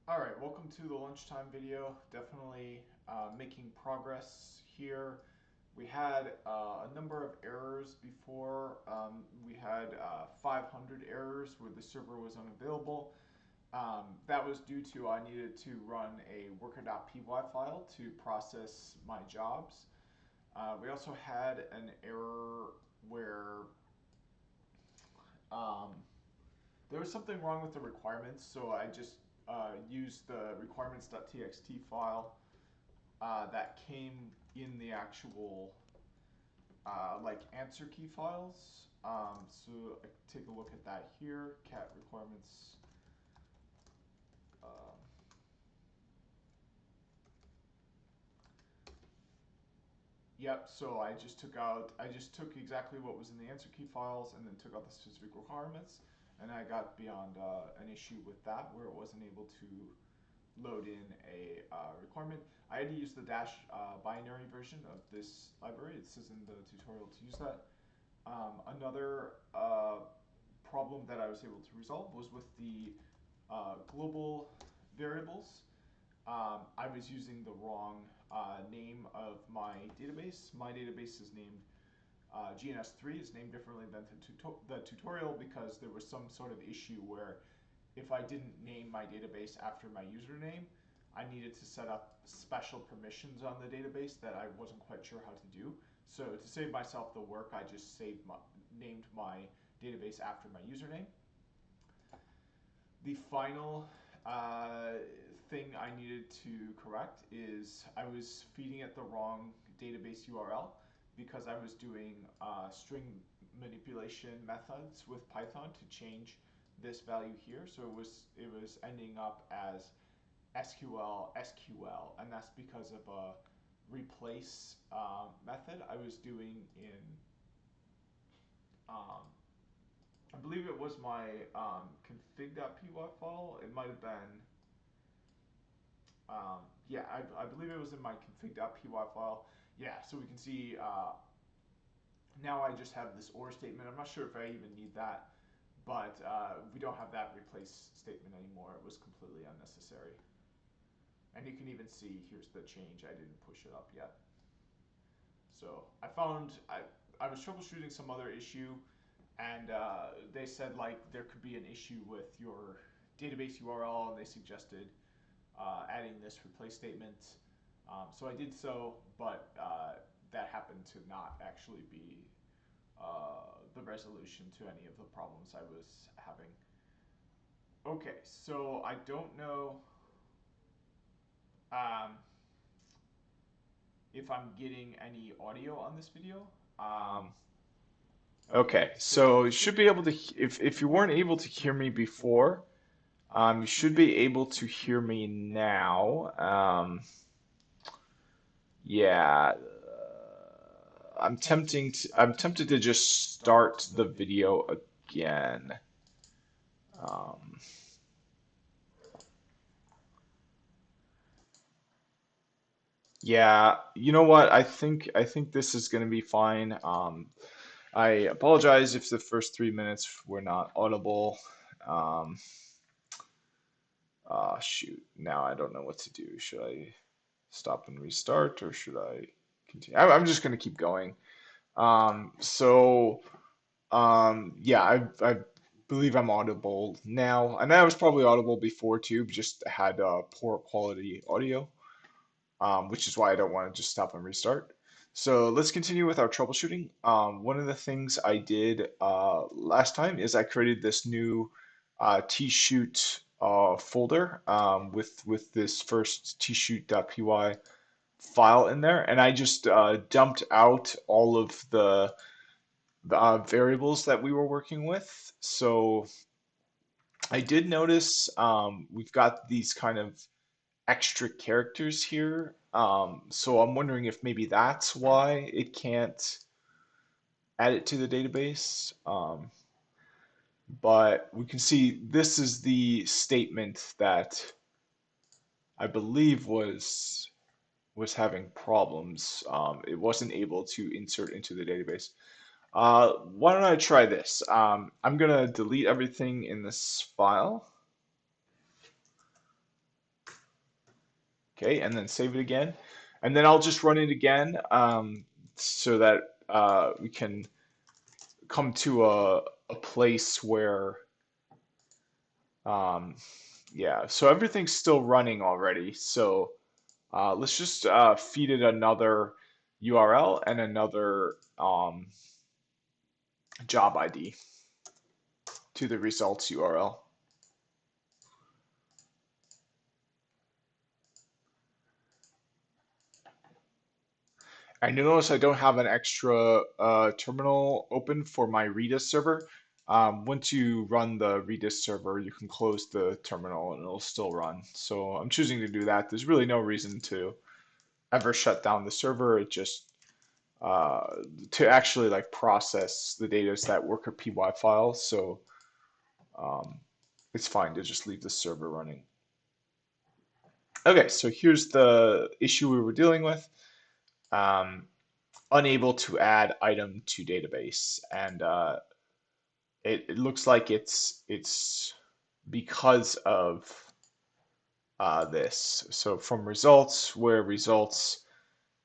All right, welcome to the lunchtime video. Definitely making progress here. We had a number of errors before. We had 500 errors where the server was unavailable. That was due to I needed to run a worker.py file to process my jobs. We also had an error where um, there was something wrong with the requirements, so I just used the requirements.txt file that came in the actual like answer key files. So I take a look at that here. Cat requirements. Um, yep. So I just took exactly what was in the answer key files and then took out the specific requirements, and I got beyond an issue with that where it wasn't able to load in a requirement. I had to use the dash binary version of this library. It says in the tutorial to use that. Another problem that I was able to resolve was with the global variables. I was using the wrong name of my database. My database is named GNS3 is named differently than the tutorial because there was some sort of issue where if I didn't name my database after my username, I needed to set up special permissions on the database that I wasn't quite sure how to do. So to save myself the work, I just named my database after my username. The final thing I needed to correct is I was feeding it the wrong database URL because I was doing string manipulation methods with Python to change this value here. So it was ending up as SQL, and that's because of a replace method I was doing in um, I believe it was my config.py file. It might have been, yeah, I believe it was in my config.py file. Yeah, so we can see now I just have this or statement. I'm not sure if I even need that, but we don't have that replace statement anymore. It was completely unnecessary. And you can even see here's the change. I didn't push it up yet. So I was troubleshooting some other issue, and they said like there could be an issue with your database URL, and they suggested adding this replace statement. So I did so, but that happened to not actually be the resolution to any of the problems I was having. Okay, so I don't know um, if I'm getting any audio on this video. Okay, so you should be able to, if you weren't able to hear me before, you should be able to hear me now. Yeah, I'm tempted to just start the video again. Um, yeah, you know what? I think this is going to be fine. I apologize if the first 3 minutes were not audible. Um, shoot, now I don't know what to do. Should I stop and restart, or should I continue? I'm just going to keep going. So yeah, I believe I'm audible now, and I was probably audible before too, just had poor quality audio, which is why I don't want to just stop and restart. So let's continue with our troubleshooting. One of the things I did last time is I created this new tshoot folder with this first tshoot.py file in there, and I just dumped out all of the variables that we were working with. So I did notice we've got these kind of extra characters here. So I'm wondering if maybe that's why it can't add it to the database. But we can see this is the statement that I believe was having problems. It wasn't able to insert into the database. Why don't I try this? I'm gonna delete everything in this file. Okay, and then save it again. And then I'll just run it again so that we can come to a place where, um, yeah, so everything's still running already. So let's just feed it another URL and another job ID to the results URL. And you'll notice I don't have an extra terminal open for my Redis server. Once you run the Redis server, you can close the terminal and it'll still run. So I'm choosing to do that. There's really no reason to ever shut down the server. It just uh, to actually like process the data is that worker py file. So um, it's fine to just leave the server running. Okay, so here's the issue we were dealing with. Um, Unable to add item to database, and it looks like it's because of this. So from results, where results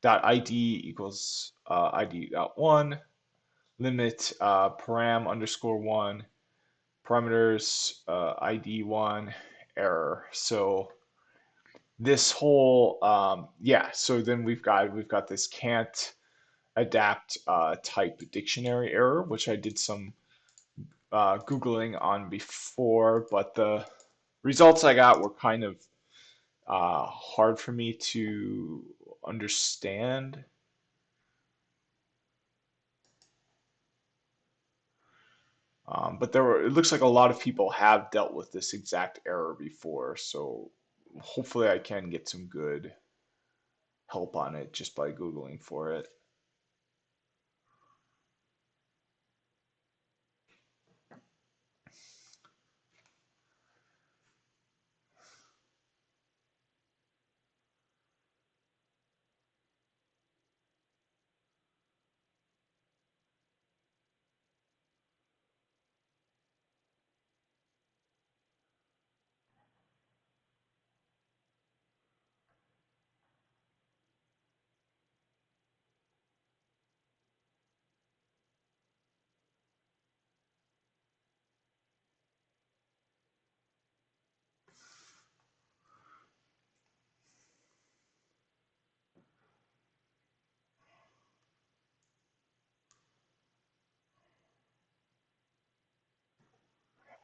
dot id equals id dot one, limit param underscore one, parameters id one, error. So this whole yeah. So then we've got this can't adapt type dictionary error, which I did some Googling on before, but the results I got were kind of hard for me to understand. But it looks like a lot of people have dealt with this exact error before, so hopefully I can get some good help on it just by Googling for it.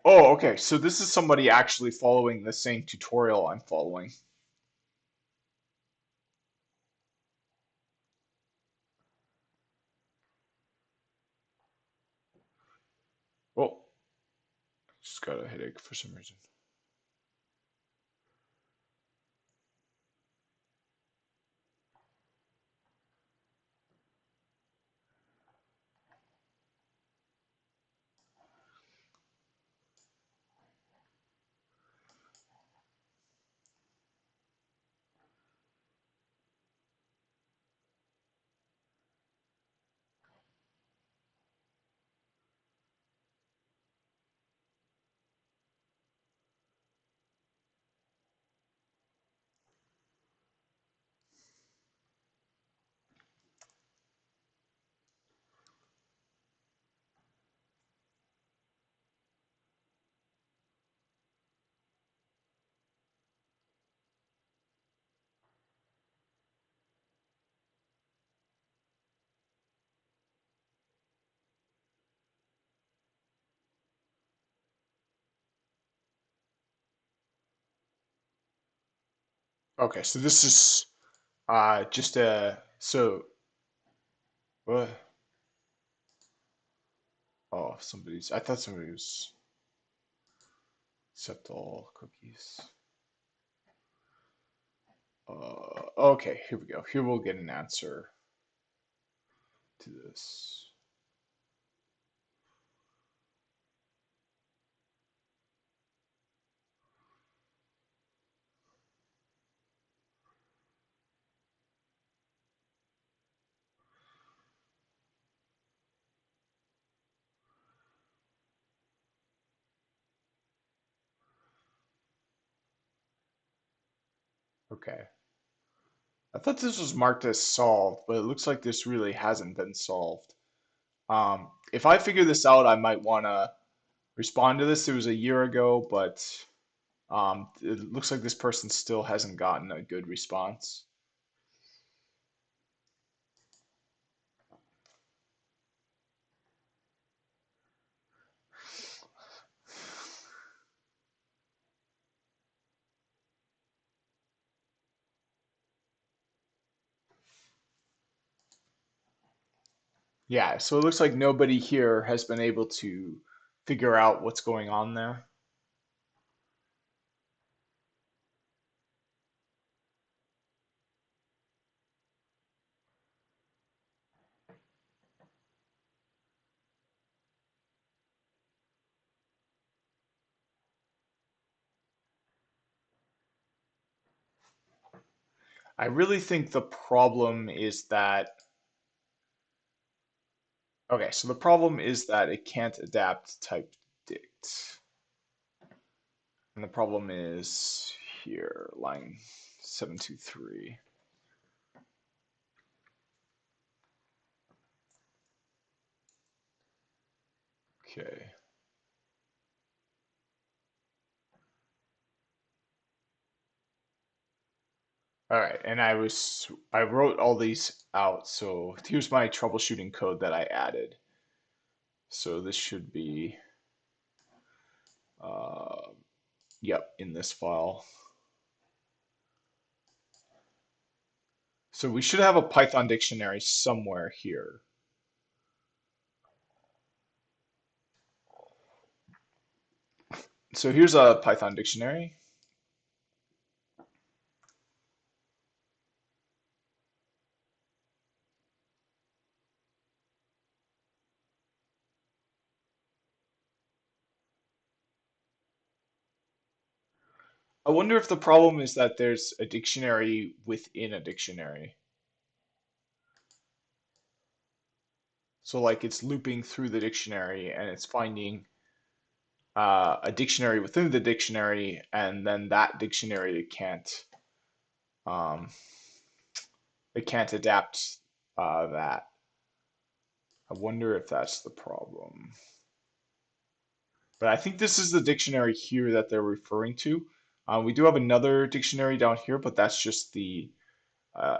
Oh, okay. So this is somebody actually following the same tutorial I'm following. Oh, just got a headache for some reason. Okay, so this is just a so what? Oh, somebody's. I thought somebody was accept all cookies. Okay, here we go. Here we'll get an answer to this. Okay. I thought this was marked as solved, but it looks like this really hasn't been solved. If I figure this out, I might want to respond to this. It was a year ago, but it looks like this person still hasn't gotten a good response. Yeah, so it looks like nobody here has been able to figure out what's going on there. I really think the problem is that, okay, so the problem is that it can't adapt type dict. And the problem is here, line 723. Okay. All right, and I wrote all these out, so here's my troubleshooting code that I added. So this should be, uh, yep, in this file. So we should have a Python dictionary somewhere here. So here's a Python dictionary. I wonder if the problem is that there's a dictionary within a dictionary. So like it's looping through the dictionary and it's finding a dictionary within the dictionary, and then that dictionary um, it can't adapt that. I wonder if that's the problem. But I think this is the dictionary here that they're referring to. We do have another dictionary down here, but that's just the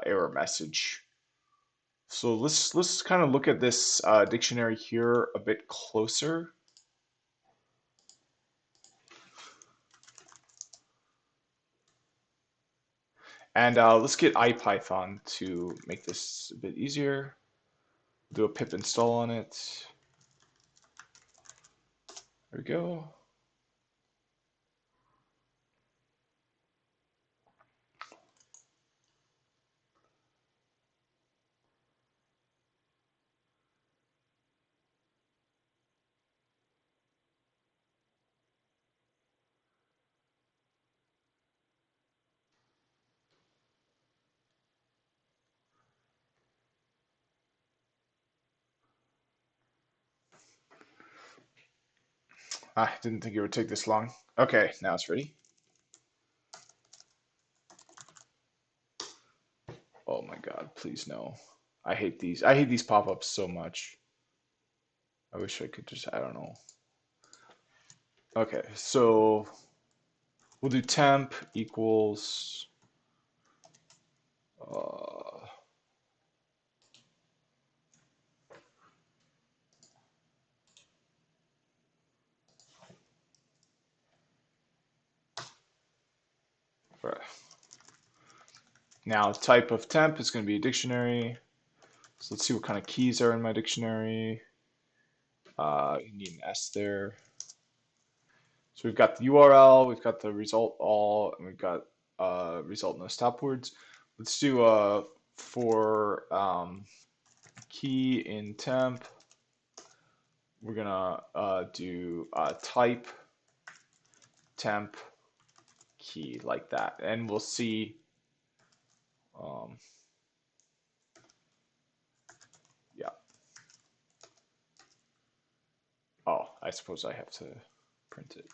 error message. So let's kind of look at this dictionary here a bit closer. And let's get IPython to make this a bit easier. Do a pip install on it. There we go. I didn't think it would take this long. Okay, now it's ready. Oh my God, please no. I hate these. I hate these pop-ups so much. I wish I could just, I don't know. Okay, so we'll do temp equals uh, right. Now type of temp is going to be a dictionary. So let's see what kind of keys are in my dictionary. You need an S there. So we've got the URL, we've got the result all, and we've got result no stop words. Let's do for key in temp. We're gonna do type temp key like that, and we'll see. Um, yeah. Oh, I suppose I have to print it.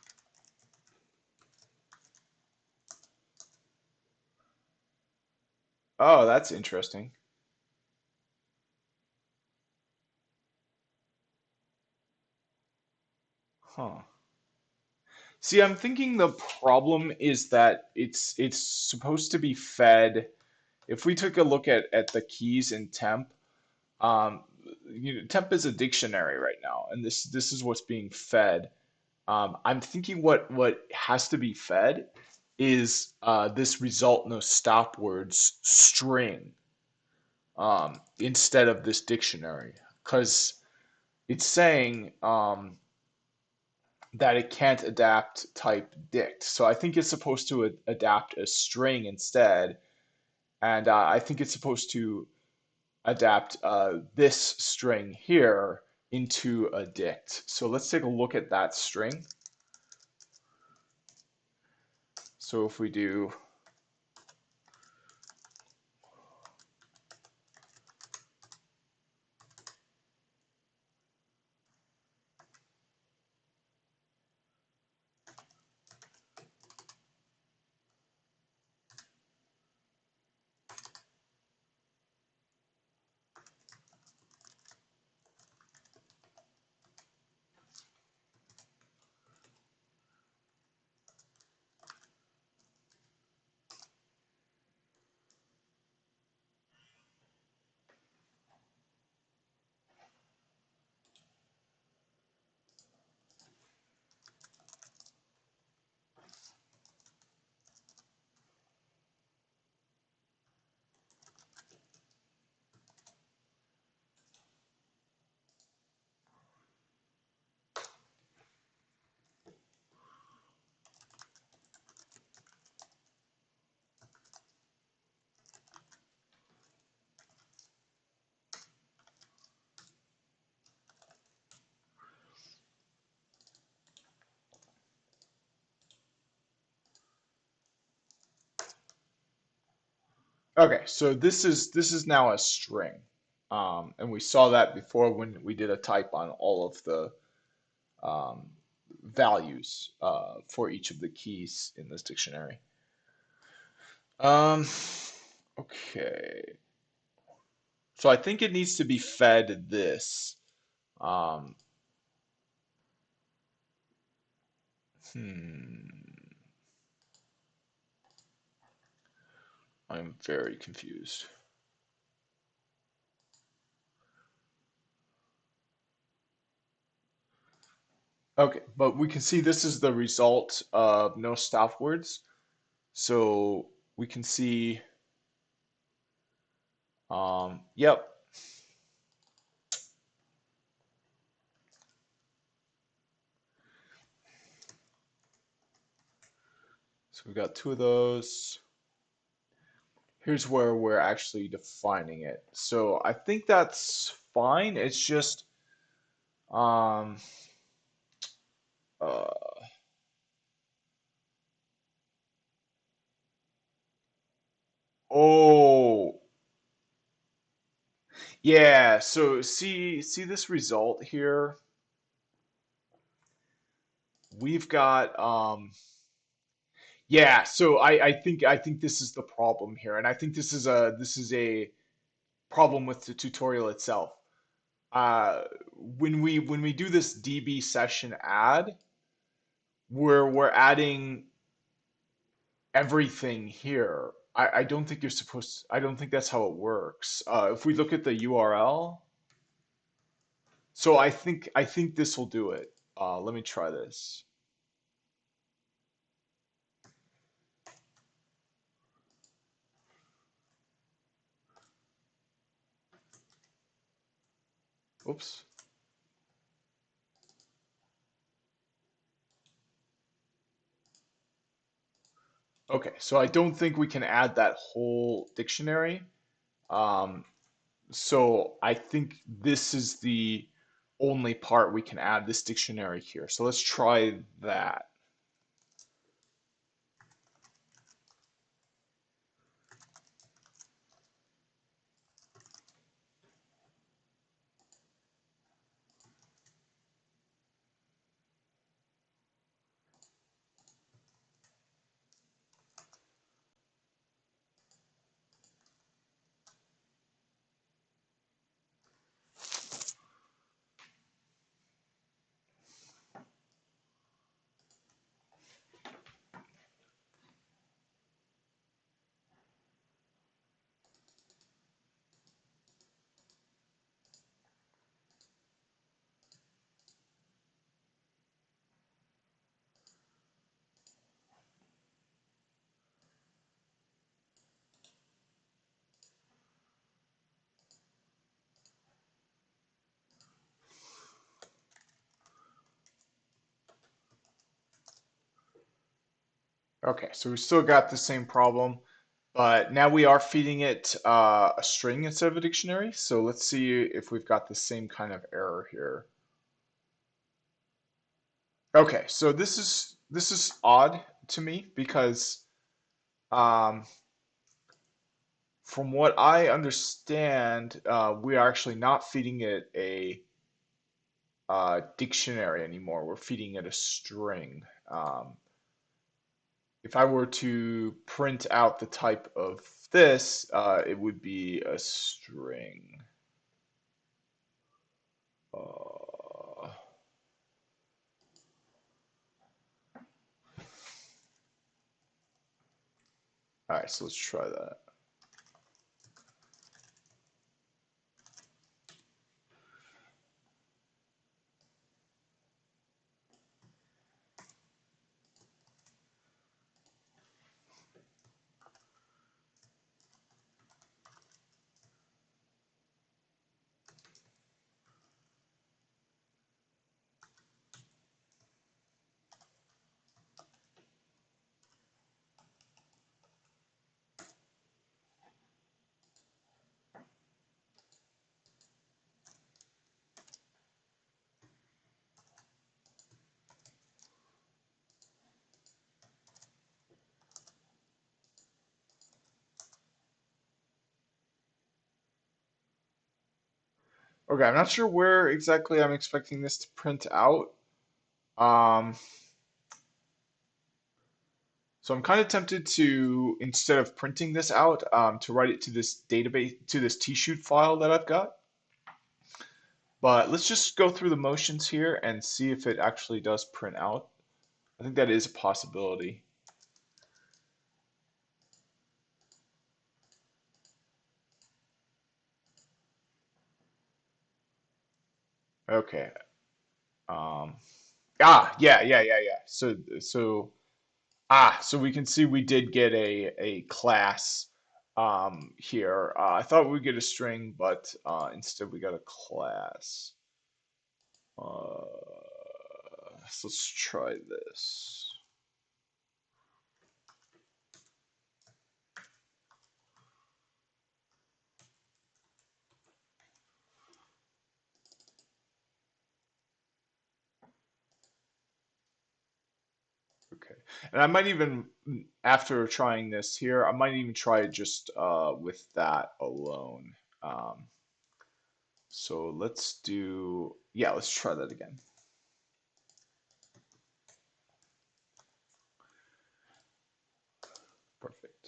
Oh, that's interesting. Huh. See, I'm thinking the problem is that it's supposed to be fed. If we took a look at the keys in temp, um, temp is a dictionary right now, and this is what's being fed. I'm thinking what has to be fed is this result no stop words string instead of this dictionary, because it's saying that it can't adapt type dict. So I think it's supposed to adapt a string instead, and I think it's supposed to adapt this string here into a dict. So let's take a look at that string. So if we do, okay, so this is now a string. And we saw that before when we did a type on all of the um, values for each of the keys in this dictionary. Um, okay, so I think it needs to be fed this. Um, hmm, I'm very confused. Okay, but we can see this is the result of no stop words. So we can see, yep. So we got two of those. Here's where we're actually defining it. So I think that's fine. It's just, um, uh, oh, yeah. So see this result here. We've got, yeah. So I think this is the problem here, and I think this is a problem with the tutorial itself. When we do this DB session add, we're adding everything here. I don't think you're supposed I don't think that's how it works. If we look at the URL, so I think this will do it. Let me try this. Oops. Okay, so I don't think we can add that whole dictionary. Um, so I think this is the only part we can add this dictionary here. So let's try that. Okay, so we still got the same problem, but now we are feeding it a string instead of a dictionary. So let's see if we've got the same kind of error here. Okay, so this is odd to me because um, from what I understand, we are actually not feeding it a dictionary anymore. We're feeding it a string. If I were to print out the type of this, it would be a string. All right, so let's try that. Okay, I'm not sure where exactly I'm expecting this to print out. Um, so I'm kind of tempted to, instead of printing this out, to write it to this database, to this tshoot file that I've got. But let's just go through the motions here and see if it actually does print out. I think that is a possibility. Okay. Um, yeah. So we can see we did get a class here. I thought we'd get a string, but instead we got a class. So let's try this. Okay. And I might even, after trying this here, I might even try it just with that alone. Um, so let's try that again. Perfect.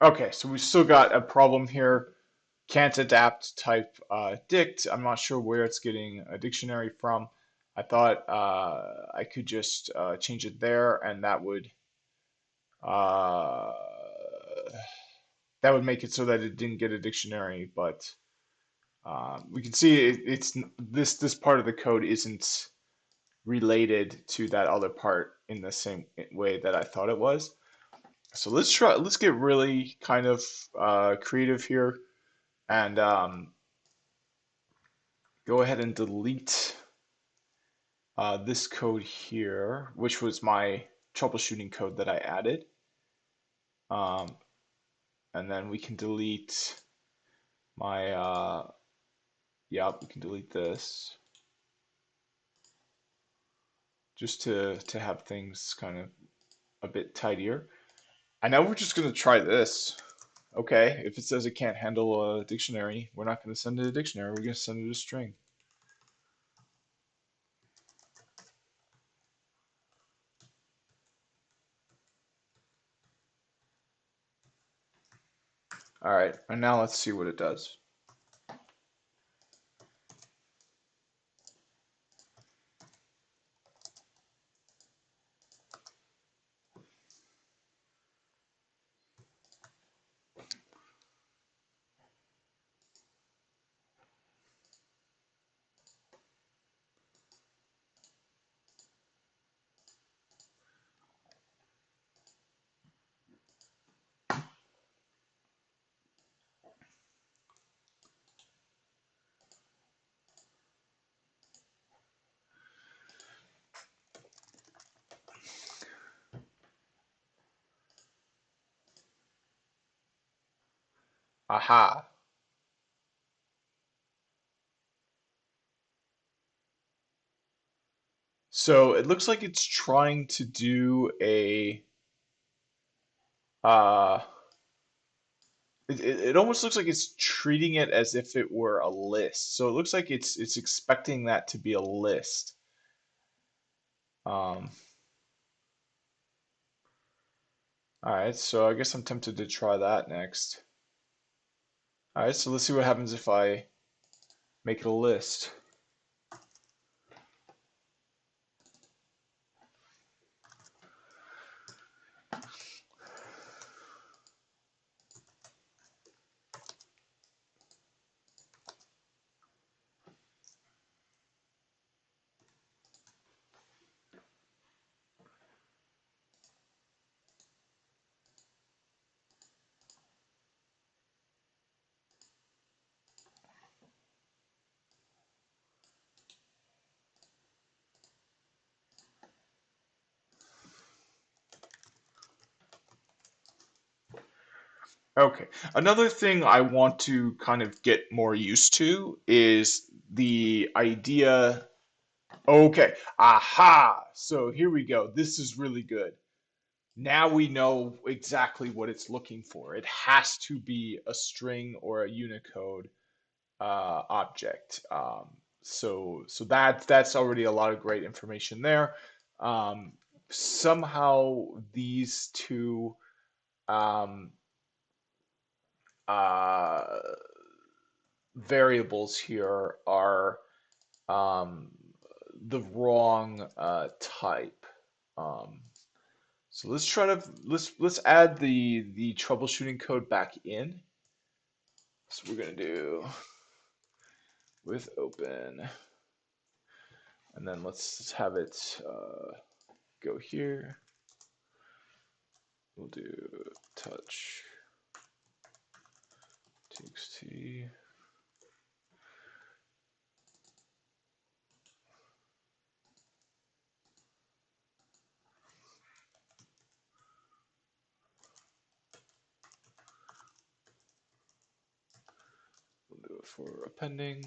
Okay, so we still got a problem here. Can't adapt type dict. I'm not sure where it's getting a dictionary from. I thought I could just change it there, and uh, that would make it so that it didn't get a dictionary. But we can see it's this part of the code isn't related to that other part in the same way that I thought it was. So let's get really kind of creative here and go ahead and delete this code here, which was my troubleshooting code that I added. Um, and then we can delete my, yeah, we can delete this just to have things kind of a bit tidier. And now we're just going to try this. Okay, if it says it can't handle a dictionary, we're not going to send it a dictionary. We're going to send it a string. All right, and now let's see what it does. Aha. So it looks like it's trying to do a uh it almost looks like it's treating it as if it were a list. So it looks like it's expecting that to be a list. Um, all right, so I guess I'm tempted to try that next. All right, so let's see what happens if I make it a list. Okay. Another thing I want to kind of get more used to is the idea. Okay. Aha. So here we go. This is really good. Now we know exactly what it's looking for. It has to be a string or a Unicode object. So that's already a lot of great information there. Um, Somehow these two um, uh, variables here are um, the wrong type. Um, so let's try to let's add the troubleshooting code back in. So we're gonna do with open, and then let's have it go here. We'll do touch txt. We'll do it for appending.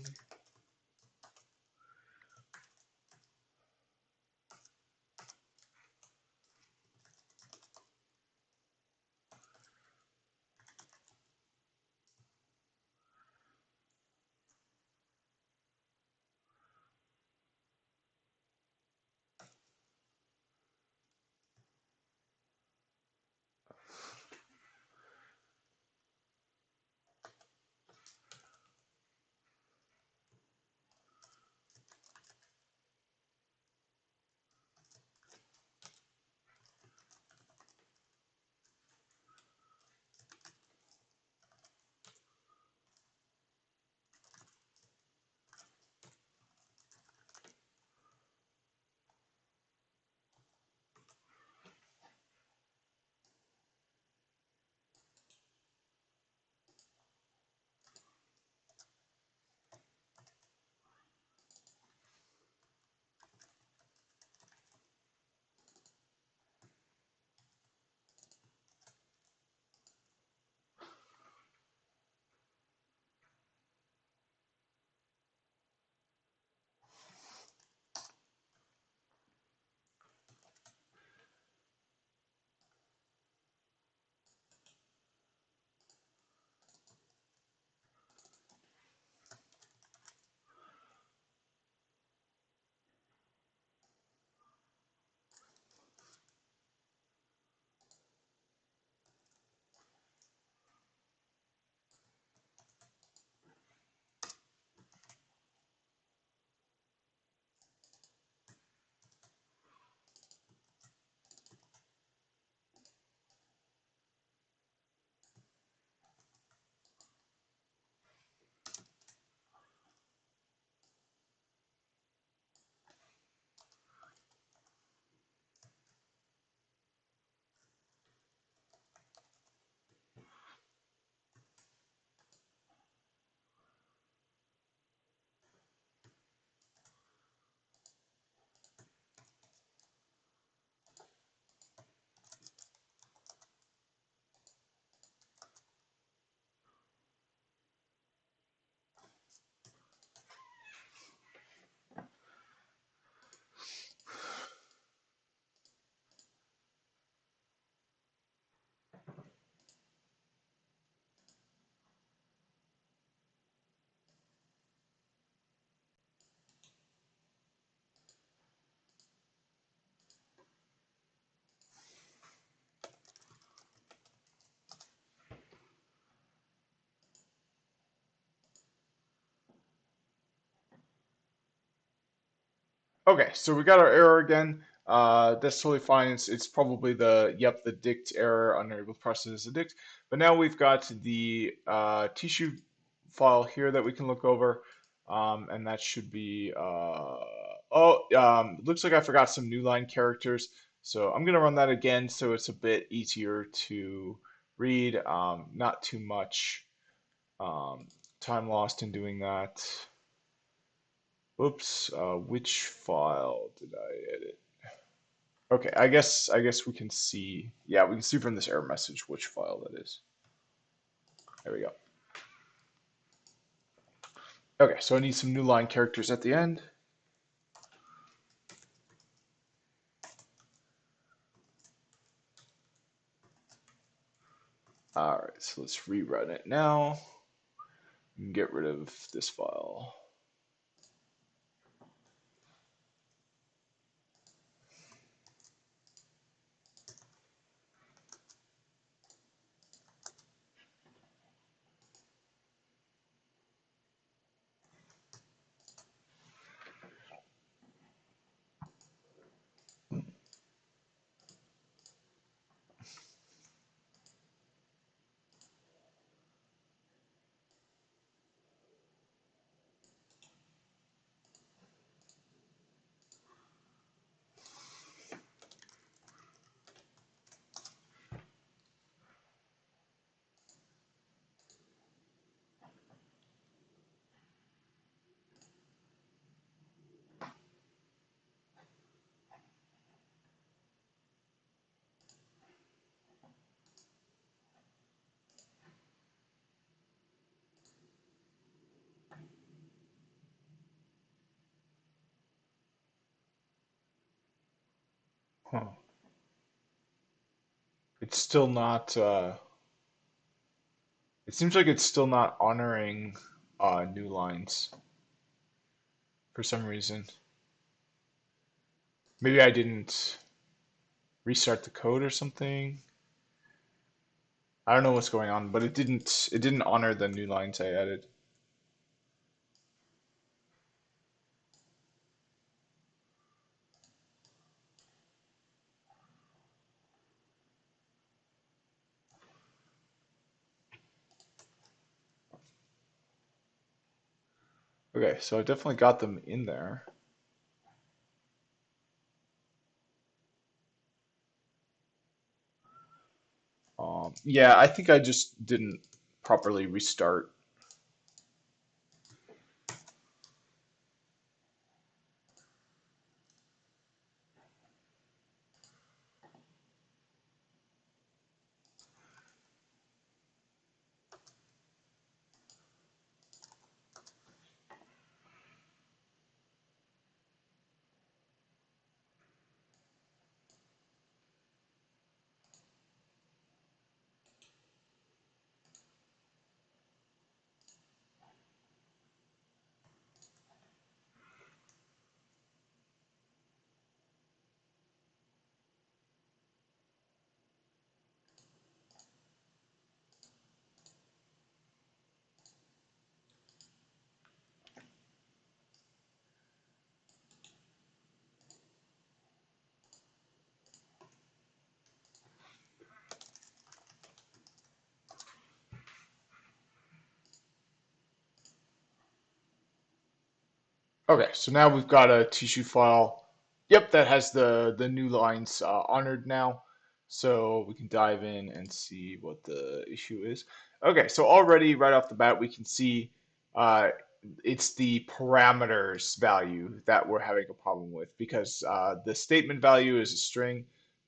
Okay, so we got our error again. That's totally fine. It's probably the dict error, unable to process the dict. But now we've got the tissue file here that we can look over, and that should be looks like I forgot some new line characters. So I'm gonna run that again, so it's a bit easier to read. Not too much um, time lost in doing that. Whoops, which file did I edit? Okay, I guess we can see. Yeah, we can see from this error message which file that is. There we go. Okay, so I need some new line characters at the end. All right, so let's rerun it now and get rid of this file. Huh. It's still not. It seems like it's still not honoring new lines for some reason. Maybe I didn't restart the code or something. I don't know what's going on, but it didn't honor the new lines I added. Okay, so I definitely got them in there. Yeah, I think I just didn't properly restart. Okay, so now we've got a tissue file. Yep, that has the new lines honored now. So we can dive in and see what the issue is. Okay, so already right off the bat, we can see uh, it's the parameters value that we're having a problem with because the statement value is a string,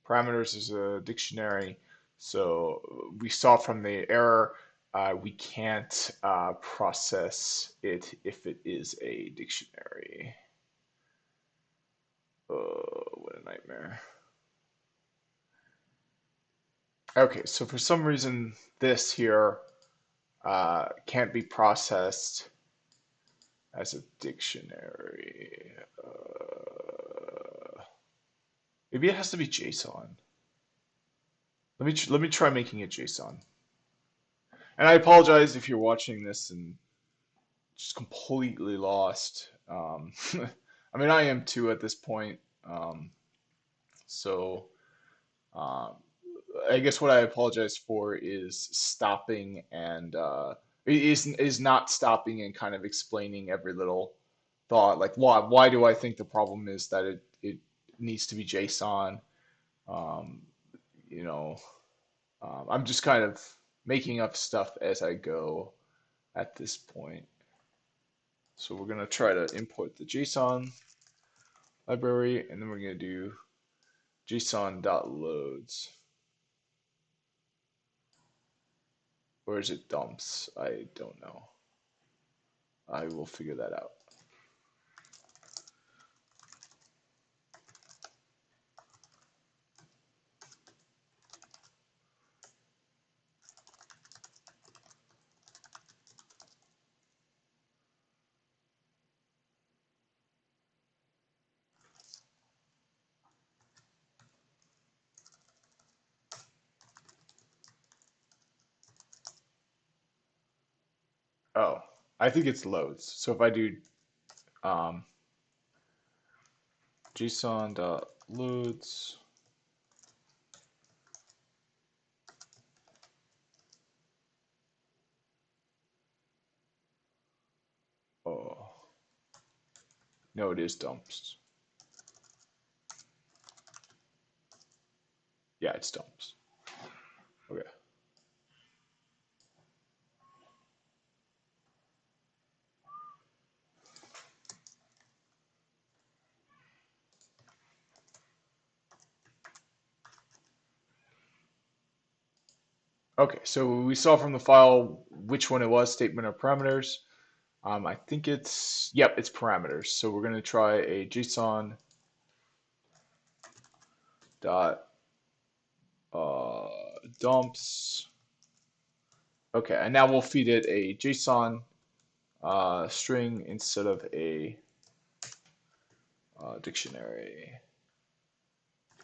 parameters is a dictionary. So we saw from the error we can't process it if it is a dictionary. What a nightmare. Okay, so for some reason this here can't be processed as a dictionary. Maybe it has to be JSON. Let me try making it JSON. And I apologize if you're watching this and just completely lost. I mean, I am too at this point. So um, I guess what I apologize for is stopping and is not stopping and kind of explaining every little thought. Like why do I think the problem is that it needs to be JSON? Um, you know, I'm just kind of making up stuff as I go at this point. So we're gonna try to import the JSON library, and then we're gonna do JSON.loads. Or is it dumps? I don't know. I will figure that out. Oh, I think it's loads. So if I do um, JSON.loads, oh, no, it is dumps. Yeah, it's dumps. Okay. Okay, so we saw from the file which one it was, statement or parameters. I think yep, it's parameters. So we're going to try a JSON dot uh, dumps. Okay, and now we'll feed it a JSON string instead of a dictionary.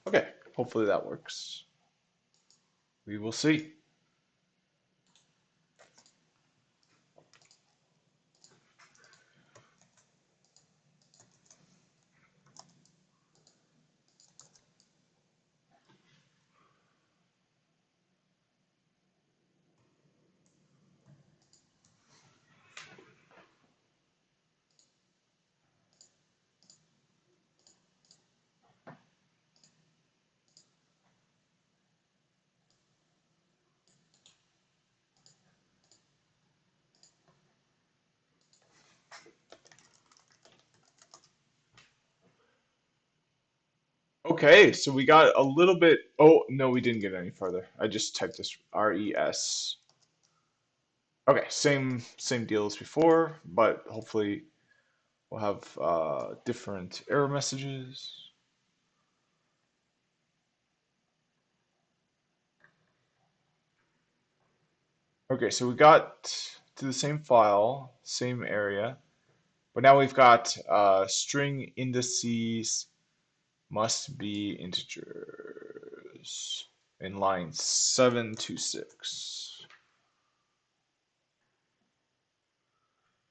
Okay, hopefully that works. We will see. Okay, so we got a little bit. Oh, no, we didn't get any further. I just typed this RES. Okay, same deal as before, but hopefully we'll have different error messages. Okay, so we got to the same file, same area, but now we've got string indices must be integers in line 726.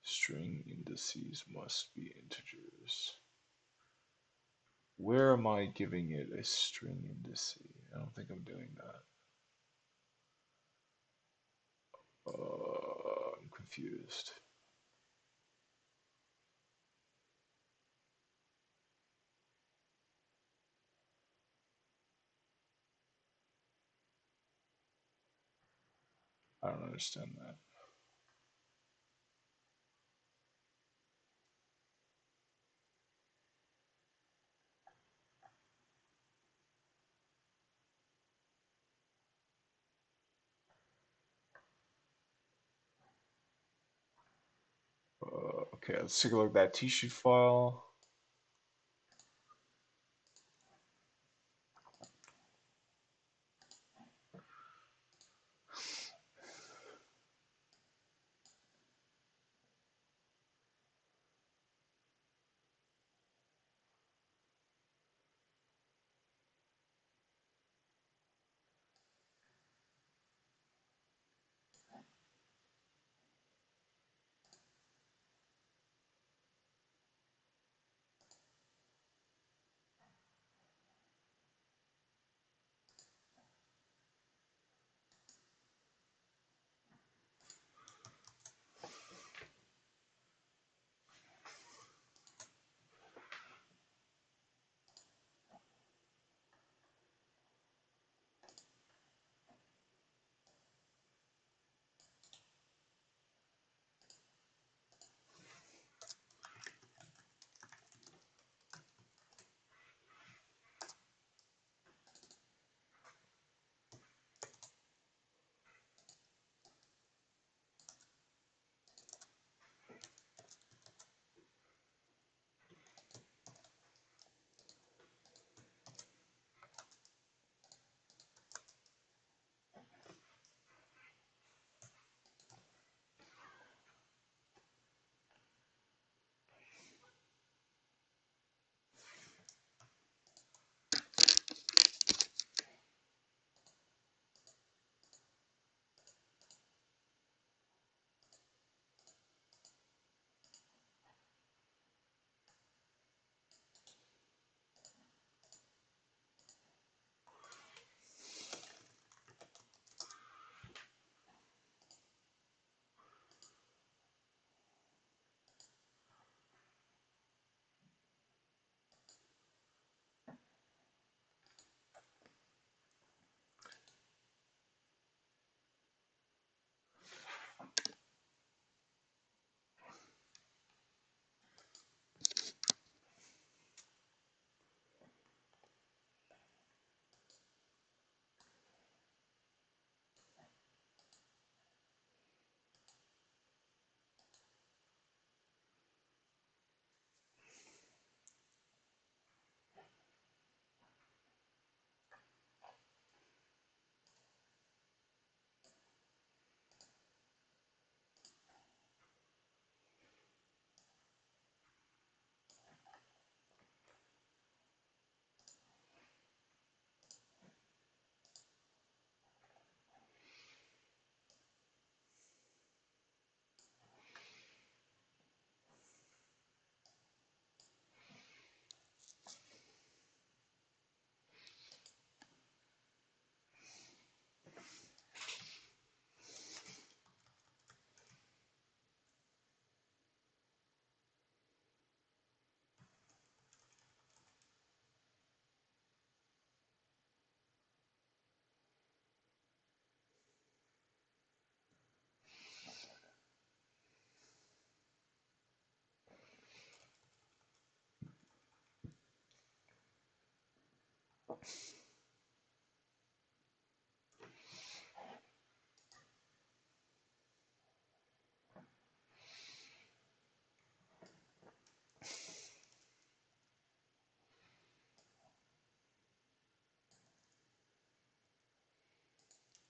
String indices must be integers. Where am I giving it a string indice? I don't think I'm doing that. I'm confused. I don't understand that. Okay, let's take a look at that T-sheet file.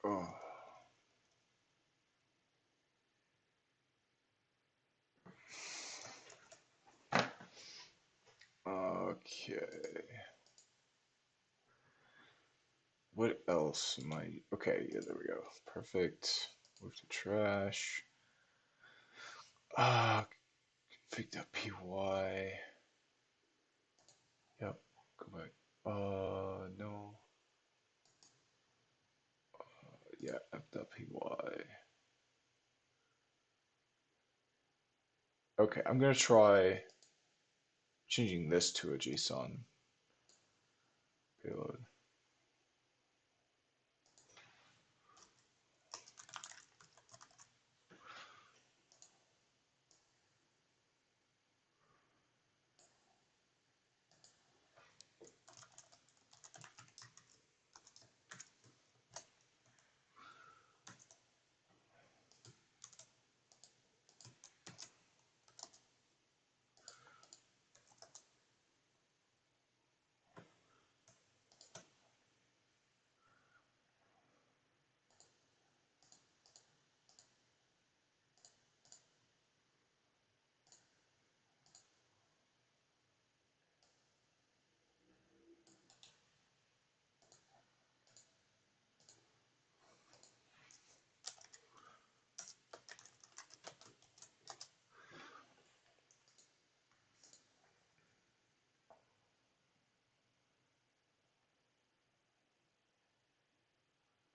Oh, okay. What else am I? Okay, yeah, there we go. Perfect. Move to trash. Ah, config.py. Yep, go back. No. Yeah, f.py. Okay, I'm gonna try changing this to a JSON payload.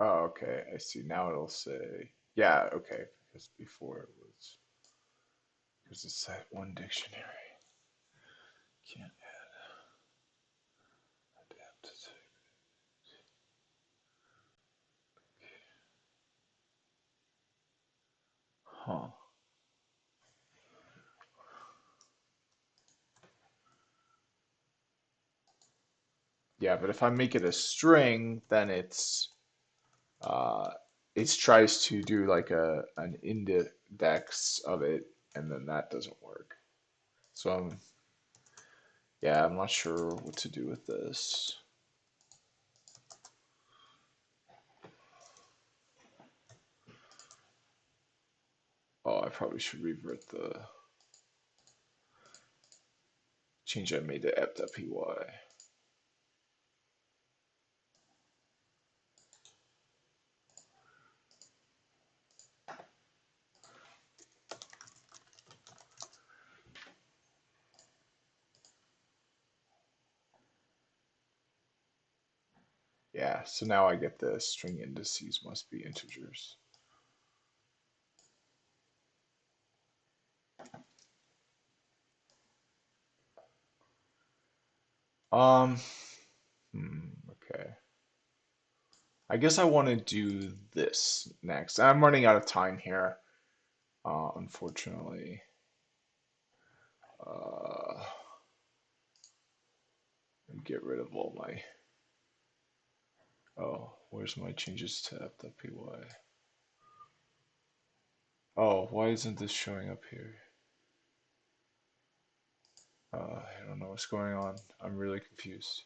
Oh, okay, I see. Now it'll say, yeah, okay, because before it was, because it's that one dictionary. Can't adapt to. Huh. Yeah, but if I make it a string, then uh, it tries to do like an index of it, and then that doesn't work. So yeah, I'm not sure what to do with this. Oh, I probably should revert the change I made to app.py. Yeah, so now I get the string indices must be integers. Um, okay. I guess I want to do this next. I'm running out of time here, unfortunately. Uh, get rid of all my. Oh, where's my changes to app.py? Oh, why isn't this showing up here? I don't know what's going on. I'm really confused.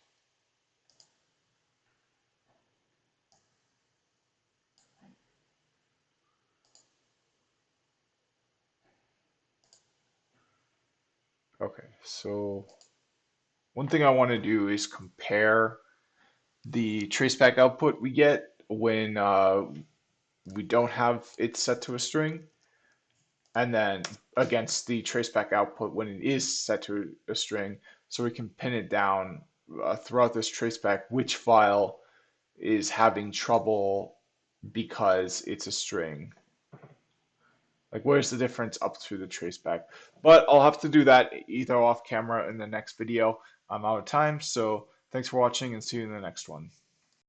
Okay, so one thing I want to do is compare the traceback output we get when we don't have it set to a string, and then against the traceback output when it is set to a string, so we can pin it down throughout this traceback which file is having trouble because it's a string. Like, where's the difference up through the traceback? But I'll have to do that either off camera in the next video. I'm out of time, so thanks for watching and see you in the next one.